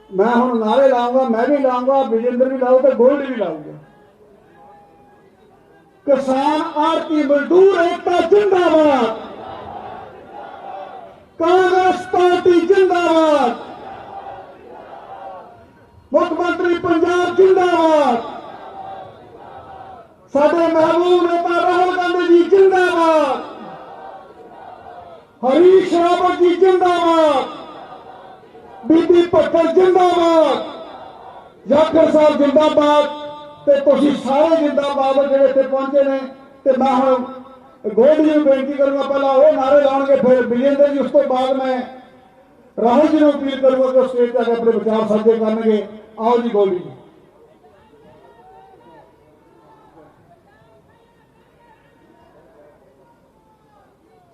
मैं हुण नारे लाऊंगा, मैं भी लाऊंगा, विजेंद्र भी लाऊगा, गोल्डी भी लाऊंगा। किसान आरती मजदूर एकता जिंदाबाद, कांग्रेस पार्टी जिंदाबाद, मुख्यमंत्री पंजाब जिंदाबाद, साडे महबूब नेता राहुल गांधी जी जिंदाबाद, हरीश रावत जी जिंदाबाद, बीबी भट्टर जिंदाबाद, जाखड़ साहब जिंदाबाद, ते तुसीं सारे जिंदाबाद जिहड़े इत्थे पहुंचे ने। ते मैं हुण गोल्डी जी नूं बेनती करूंगा, पहला वो नारे लाउणगे, फिर विजेंद्र जी, उस तो बाद मैं राहुल जी नूं अपील करूंगा कि स्टेज ते अपने विचार साझे करनगे। आओ जी गोल्डी जी।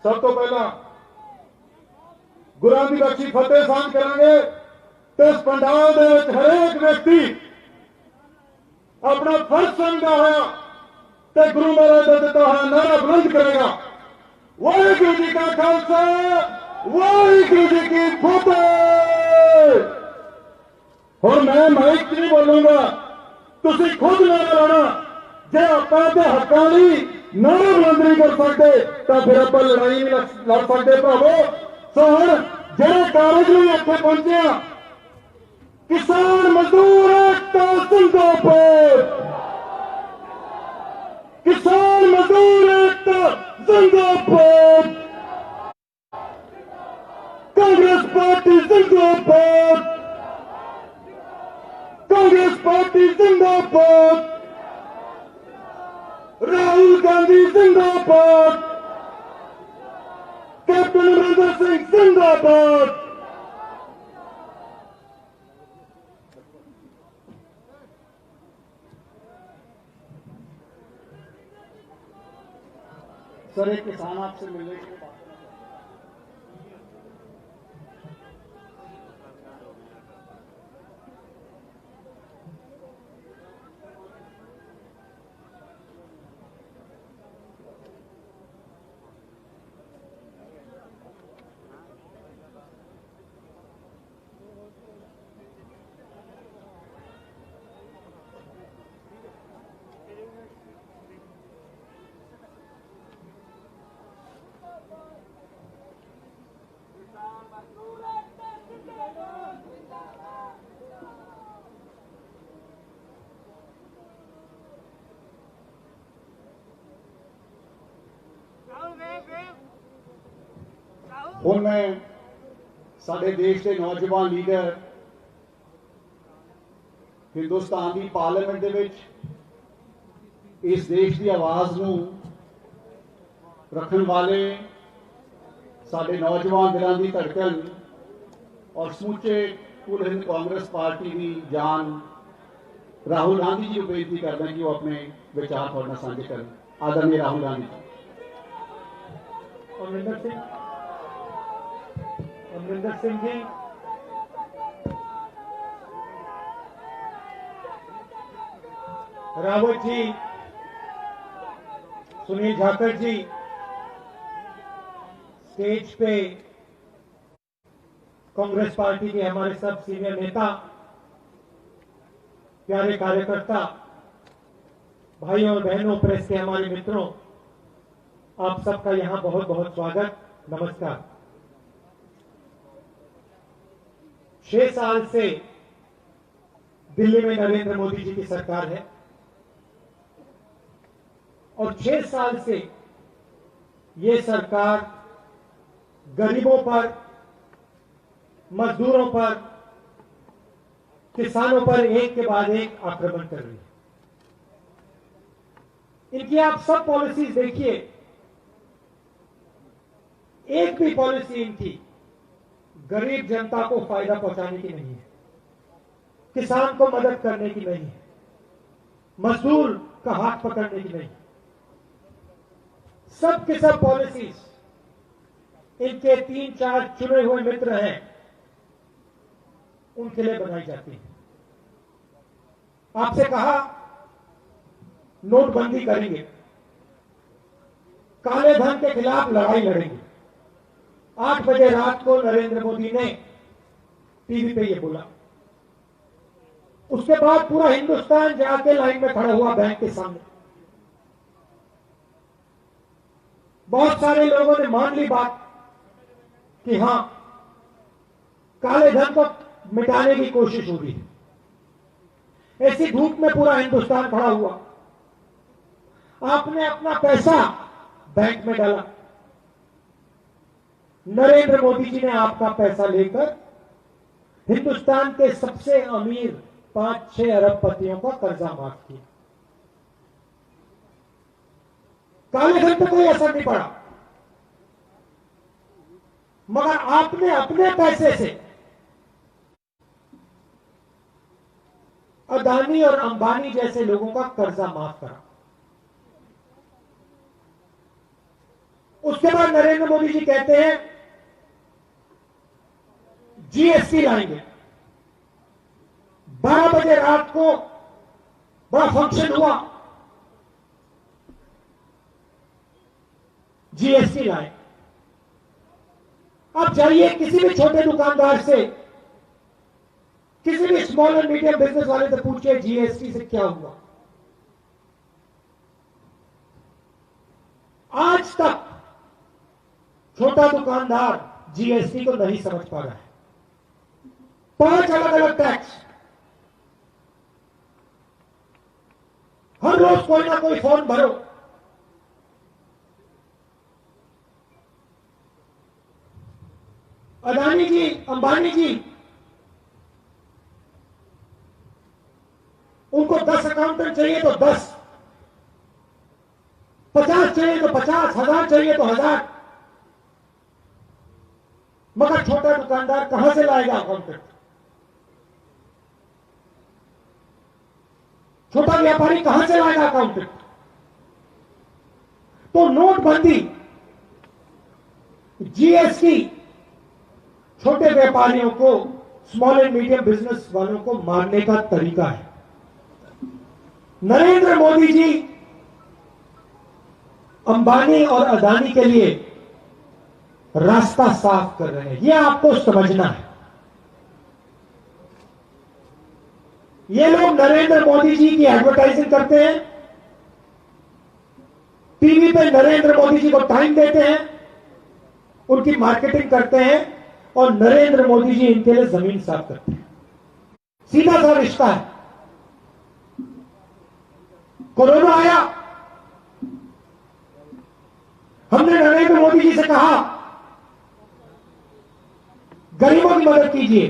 सब तो पहला गुरां दी बख्शी फतेह सांझ करांगे ते इस पंडाल दे विच हरेक व्यक्ति अपना फर्ज समझदा होया ते गुरु महाराज का दिता हुआ नारा बुलंद करेगा। वाहिगुरू जी का खालसा, वाहिगुरू जी की फतेह। हुण मैं माइक च नहीं बोलूंगा, तुसीं खुद नारा लाना। जे आपां ते हक्कां लई नारा बुलंद नहीं कर सकते तो फिर आपां लड़ाई नहीं लड़ सकते भरावो। सो हुण जिहड़े कारज लई इत्थे पहुंचे आ, किसान मजदूर एकता जिंदाबाद, किसान मजदूर एकता जिंदाबाद, कांग्रेस पार्टी जिंदाबाद, कांग्रेस पार्टी जिंदाबाद, राहुल गांधी जिंदाबाद, कैप्टन अमरिंदर सिंह जिंदाबाद। सर एक किसान आपसे मिलने के बाद ਹੁਣ ਮੈਂ ਸਾਡੇ ਦੇਸ਼ ਦੇ ਨੌਜਵਾਨ ਲੀਡਰ ਹਿੰਦੁਸਤਾਨ ਦੀ ਪਾਰਲੀਮੈਂਟ ਦੇ ਵਿੱਚ ਇਸ ਦੇਸ਼ ਦੀ ਆਵਾਜ਼ ਨੂੰ ਰੱਖਣ ਵਾਲੇ ਸਾਡੇ ਨੌਜਵਾਨ ਦਿਲਾਂ ਦੀ ਧੜਕਣ ਔਰ ਸਮੁੱਚੇ ਕੁੱਲ ਹਿੰਦ ਕਾਂਗਰਸ ਪਾਰਟੀ ਦੀ ਜਾਨ ਰਾਹੁਲ ਗਾਂਧੀ ਜੀ ਨੂੰ ਬੇਨਤੀ ਕਰਦਾ ਕਿ ਉਹ ਆਪਣੇ ਵਿਚਾਰ ਤੁਹਾਡੇ ਨਾਲ ਸਾਂਝੇ ਕਰਨ। ਆਦਰਨੀय ਰਾਹੁਲ ਗਾਂਧੀ ਜੀ। अमरिंदर सिंह जी, रावत जी, सुनील जाखड़ जी, स्टेज पे कांग्रेस पार्टी के हमारे सब सीनियर नेता, प्यारे कार्यकर्ता, भाइयों और बहनों, प्रेस के हमारे मित्रों, आप सबका यहां बहुत बहुत स्वागत, नमस्कार। 6 साल से दिल्ली में नरेंद्र मोदी जी की सरकार है और 6 साल से ये सरकार गरीबों पर, मजदूरों पर, किसानों पर एक के बाद एक आक्रमण कर रही है। इनकी आप सब पॉलिसीज देखिए, एक भी पॉलिसी इनकी गरीब जनता को फायदा पहुंचाने की नहीं है, किसान को मदद करने की नहीं है, मजदूर का हाथ पकड़ने की नहीं। सब के सब पॉलिसीज इनके 3-4 चुने हुए मित्र हैं, उनके लिए बनाई जाती है। आपसे कहा नोटबंदी करेंगे, काले धन के खिलाफ लड़ाई लड़ेंगे। 8 बजे रात को नरेंद्र मोदी ने टीवी पे ये बोला। उसके बाद पूरा हिंदुस्तान जाके लाइन में खड़ा हुआ बैंक के सामने। बहुत सारे लोगों ने मान ली बात कि हां, काले धन को मिटाने की कोशिश हो रही है। ऐसी धूप में पूरा हिंदुस्तान खड़ा हुआ। आपने अपना पैसा बैंक में डाला, नरेंद्र मोदी जी ने आपका पैसा लेकर हिंदुस्तान के सबसे अमीर 5-6 अरबपतियों का कर्जा माफ किया। काले धन पर कोई असर नहीं पड़ा, मगर आपने अपने पैसे से अदानी और अंबानी जैसे लोगों का कर्जा माफ करा। उसके बाद नरेंद्र मोदी जी कहते हैं जीएसटी लाएंगे। 12 बजे रात को बड़ा फंक्शन हुआ, जीएसटी लाए। अब जाइए किसी भी छोटे दुकानदार से, किसी भी स्मॉल एंड मीडियम बिजनेस वाले से पूछिए जीएसटी से क्या हुआ। आज तक छोटा दुकानदार जीएसटी को नहीं समझ पा रहा है। 5 अलग अलग टैक्स, हर रोज कोई ना कोई फॉर्म भरो। अदानी जी, अंबानी जी, उनको 10 अकाउंटेंट चाहिए तो 10, 50 चाहिए तो 50, 1000 चाहिए तो 1000। मगर छोटा दुकानदार कहां से लाएगा अकाउंटेंट? छोटा व्यापारी कहां से लाएगा अकाउंटेंट? तो नोटबंदी, जीएसटी छोटे व्यापारियों को, स्मॉल एंड मीडियम बिजनेस वालों को मारने का तरीका है। नरेंद्र मोदी जी अंबानी और अदानी के लिए रास्ता साफ कर रहे हैं, यह आपको समझना है। ये लोग नरेंद्र मोदी जी की एडवर्टाइजिंग करते हैं, टीवी पे नरेंद्र मोदी जी को टाइम देते हैं, उनकी मार्केटिंग करते हैं और नरेंद्र मोदी जी इनके लिए जमीन साफ करते हैं। सीधा सा रिश्ता है। कोरोना आया, हमने नरेंद्र मोदी जी से कहा गरीबों की मदद कीजिए।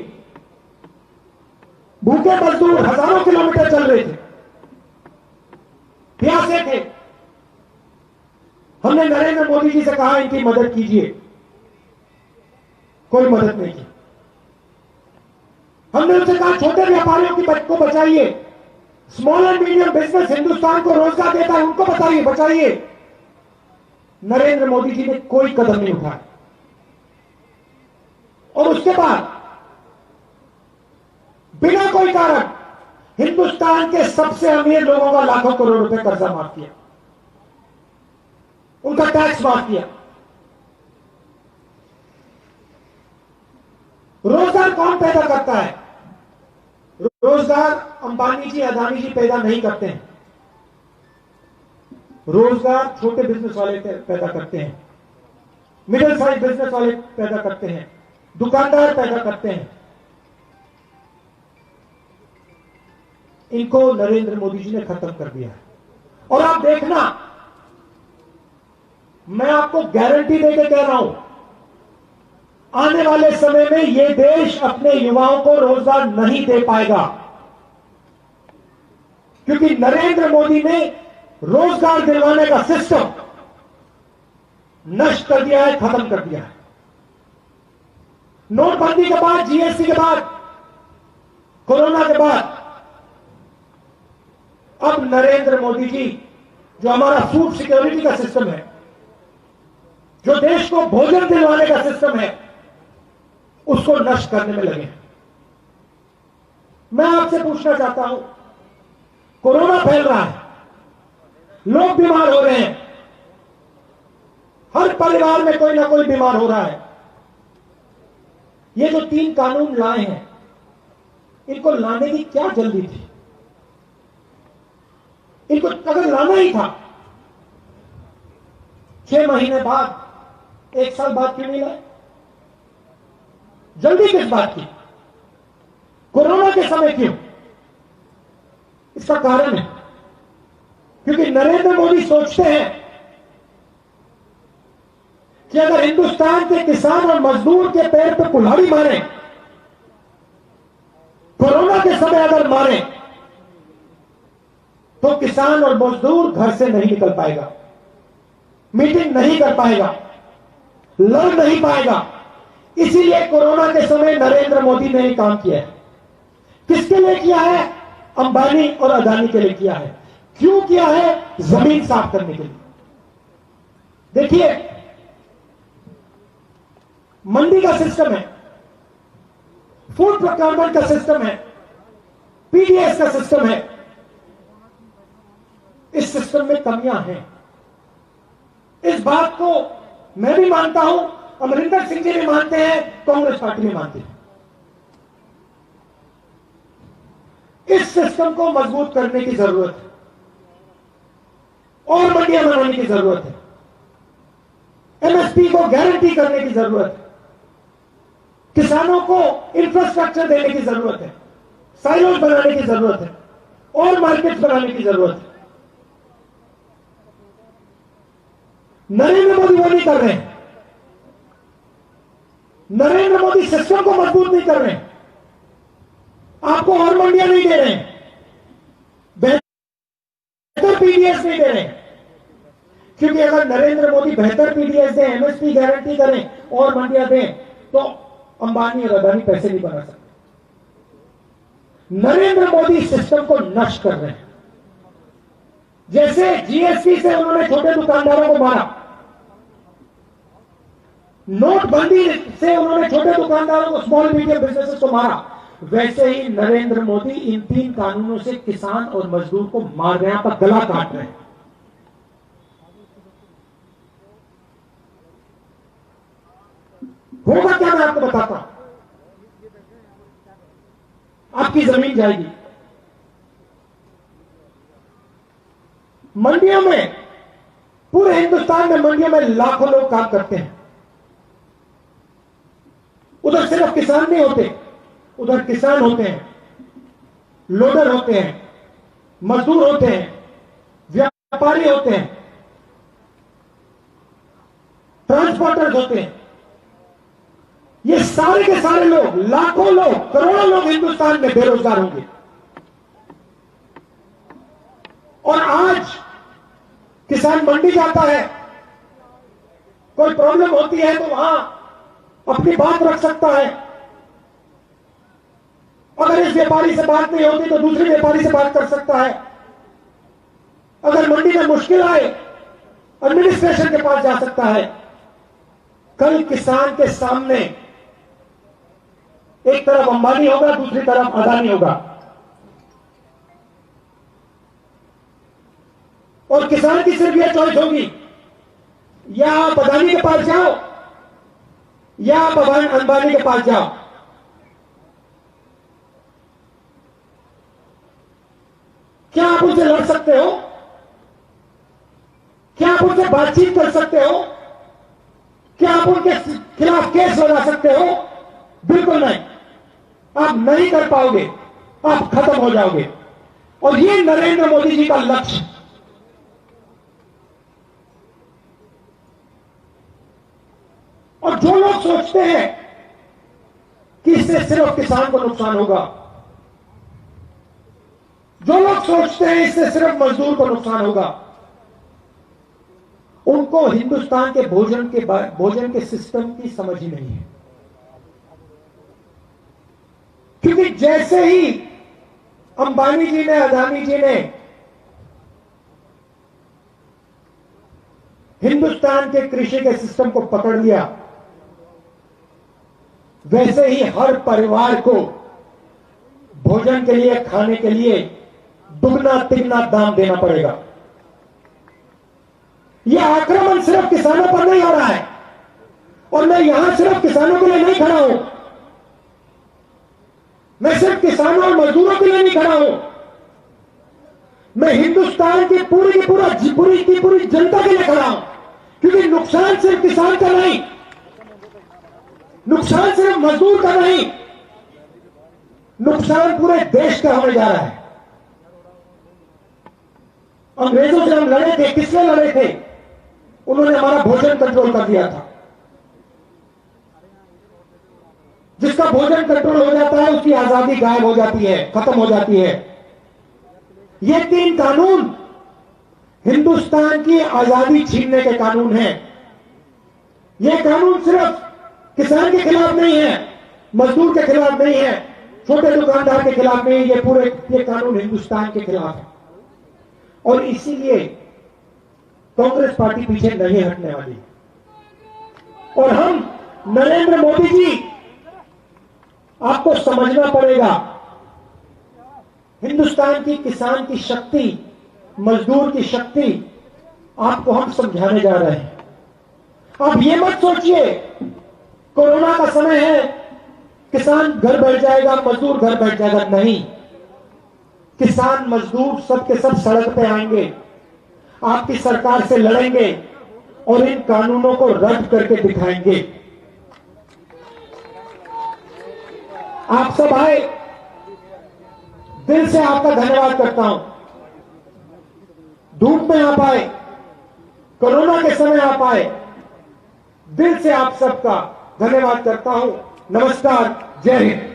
भूखे मजदूर हजारों किलोमीटर चल रहे थे, प्यासे थे। हमने नरेंद्र मोदी जी से कहा इनकी मदद कीजिए, कोई मदद नहीं की। हमने उनसे कहा छोटे व्यापारियों की को बचाइए, small and medium business Hindustan को रोजगार देता है उनको बताइए, बचाइए। नरेंद्र मोदी जी ने कोई कदम नहीं उठाया। और उसके बाद बिना कोई कारण हिंदुस्तान के सबसे अमीर लोगों का लाखों करोड़ रुपए कर्जा माफ किया, उनका टैक्स माफ किया। रोजगार कौन पैदा करता है? रोजगार अंबानी जी, अदानी जी पैदा नहीं करते हैं। रोजगार छोटे बिजनेस वाले पैदा करते हैं, मिडिल साइज बिजनेस वाले पैदा करते हैं, दुकानदार पैदा करते हैं। इनको नरेंद्र मोदी जी ने खत्म कर दिया है। और आप देखना, मैं आपको गारंटी देकर कह रहा हूं, आने वाले समय में यह देश अपने युवाओं को रोजगार नहीं दे पाएगा, क्योंकि नरेंद्र मोदी ने रोजगार दिलवाने का सिस्टम नष्ट कर दिया है, खत्म कर दिया है। नोटबंदी के बाद, जीएसटी के बाद, कोरोना के बाद अब नरेंद्र मोदी जी जो हमारा फूड सिक्योरिटी का सिस्टम है, जो देश को भोजन दिलवाने का सिस्टम है, उसको नष्ट करने में लगे हैं। मैं आपसे पूछना चाहता हूं, कोरोना फैल रहा है, लोग बीमार हो रहे हैं, हर परिवार में कोई ना कोई बीमार हो रहा है। ये जो 3 कानून लाए हैं, इनको लाने की क्या जल्दी थी? इनको अगर लाना ही था 6 महीने बाद, 1 साल बाद क्यों नहीं लाए? जल्दी किस बात की? कोरोना के समय क्यों? इसका कारण है क्योंकि नरेंद्र मोदी सोचते हैं कि अगर हिंदुस्तान के किसान और मजदूर के पैर पे कुल्हाड़ी मारे, कोरोना के समय अगर मारे, तो किसान और मजदूर घर से नहीं निकल पाएगा, मीटिंग नहीं कर पाएगा, लड़ नहीं पाएगा। इसीलिए कोरोना के समय नरेंद्र मोदी ने ये काम किया है। किसके लिए किया है? अंबानी और अदानी के लिए किया है। क्यों किया है? जमीन साफ करने के लिए। देखिए, मंडी का सिस्टम है, फूड प्रोक्योरमेंट का सिस्टम है, पीडीएस का सिस्टम है। इस सिस्टम में कमियां हैं। इस बात को मैं भी मानता हूं, अमरिंदर सिंह जी भी मानते हैं, कांग्रेस पार्टी भी मानती है। इस सिस्टम को मजबूत करने की जरूरत है और मंडियां बनाने की जरूरत है। एमएसपी को गारंटी करने की जरूरत है। किसानों को इंफ्रास्ट्रक्चर देने की जरूरत है, साइलोज बनाने की जरूरत है और मार्केट बनाने की जरूरत है। नरेंद्र मोदी वो नहीं कर रहे हैं। नरेंद्र मोदी सिस्टम को मजबूत नहीं कर रहे हैं, आपको और मंडियां नहीं दे रहे हैं, बेहतर पीडीएस नहीं दे रहे हैं। क्योंकि अगर नरेंद्र मोदी बेहतर पीडीएस दें, एमएसपी गारंटी करें और मंडियां दें, तो अंबानी और अदानी पैसे नहीं बना सकते। नरेंद्र मोदी सिस्टम को नष्ट कर रहे हैं। जैसे जीएसटी से उन्होंने छोटे दुकानदारों को मारा, नोटबंदी से उन्होंने छोटे दुकानदारों को, स्मॉल मीडियम बिजनेसेस को मारा, वैसे ही नरेंद्र मोदी इन 3 कानूनों से किसान और मजदूर को मार रहे हैं, आपका गला काट रहे हैं। होगा क्या मैं आपको बताता हूं। आपकी जमीन जाएगी। मंडियों में, पूरे हिंदुस्तान में मंडियों में लाखों लोग काम करते हैं। उधर सिर्फ किसान नहीं होते, उधर किसान होते हैं, लोडर होते हैं, मजदूर होते हैं, व्यापारी होते हैं, ट्रांसपोर्टर्स होते हैं। ये सारे के सारे लोग, लाखों लोग, करोड़ों लोग हिंदुस्तान में बेरोजगार होंगे। और आज किसान मंडी जाता है, कोई प्रॉब्लम होती है तो वहां अपनी बात रख सकता है। अगर इस व्यापारी से बात नहीं होती तो दूसरे व्यापारी से बात कर सकता है। अगर मंडी में मुश्किल आए, एडमिनिस्ट्रेशन के पास जा सकता है। कल किसान के सामने एक तरफ अंबानी होगा, दूसरी तरफ अदानी होगा, और किसान की सिर्फ यह चॉइस होगी, या आप अदानी के पास जाओ या आप अंबानी के पास जाओ। क्या आप उनसे लड़ सकते हो? क्या आप उनसे बातचीत कर सकते हो? क्या आप उनके खिलाफ केस लगा सकते हो? बिल्कुल नहीं। आप नहीं कर पाओगे, आप खत्म हो जाओगे। और ये नरेंद्र मोदी जी का लक्ष्य। और जो लोग सोचते हैं इससे सिर्फ किसान को नुकसान होगा। जो लोग सोचते हैं इससे सिर्फ मजदूर को नुकसान होगा, उनको हिंदुस्तान के भोजन के सिस्टम की समझ ही नहीं है। क्योंकि जैसे ही अंबानी जी ने, अदानी जी ने हिंदुस्तान के कृषि के सिस्टम को पकड़ लिया, वैसे ही हर परिवार को भोजन के लिए, खाने के लिए दुगना तिगना दाम देना पड़ेगा। यह आक्रमण सिर्फ किसानों पर नहीं हो रहा है, और मैं यहां सिर्फ किसानों के लिए नहीं खड़ा हूं, मैं सिर्फ किसानों और मजदूरों के लिए नहीं खड़ा हूं, मैं हिंदुस्तान की पूरी जनता के लिए खड़ा हूं। क्योंकि नुकसान सिर्फ किसान का नहीं, नुकसान सिर्फ मजदूर का नहीं, नुकसान पूरे देश का होने जा रहा है। अंग्रेजों से हम लड़े थे, किसने लड़े थे? उन्होंने हमारा भोजन कंट्रोल कर दिया था। जिसका भोजन कंट्रोल हो जाता है उसकी आजादी गायब हो जाती है, खत्म हो जाती है। ये 3 कानून हिंदुस्तान की आजादी छीनने के कानून हैं। ये कानून सिर्फ किसान के खिलाफ नहीं है, मजदूर के खिलाफ नहीं है, छोटे दुकानदार के खिलाफ नहीं, ये कानून हिंदुस्तान के खिलाफ है। और इसीलिए कांग्रेस पार्टी पीछे नहीं हटने वाली। और हम, नरेंद्र मोदी जी, आपको समझना पड़ेगा, हिंदुस्तान की किसान की शक्ति, मजदूर की शक्ति आपको हम समझाने जा रहे हैं। आप ये मत सोचिए कोरोना का समय है, किसान घर बैठ जाएगा, मजदूर घर बैठ जाएगा। नहीं, किसान मजदूर सबके सब सड़क पे आएंगे, आपकी सरकार से लड़ेंगे और इन कानूनों को रद्द करके दिखाएंगे। आप सब आए, दिल से आपका धन्यवाद करता हूं। धूप में आप आए, कोरोना के समय आप आए, दिल से आप सबका धन्यवाद करता हूं। नमस्कार, जय हिंद।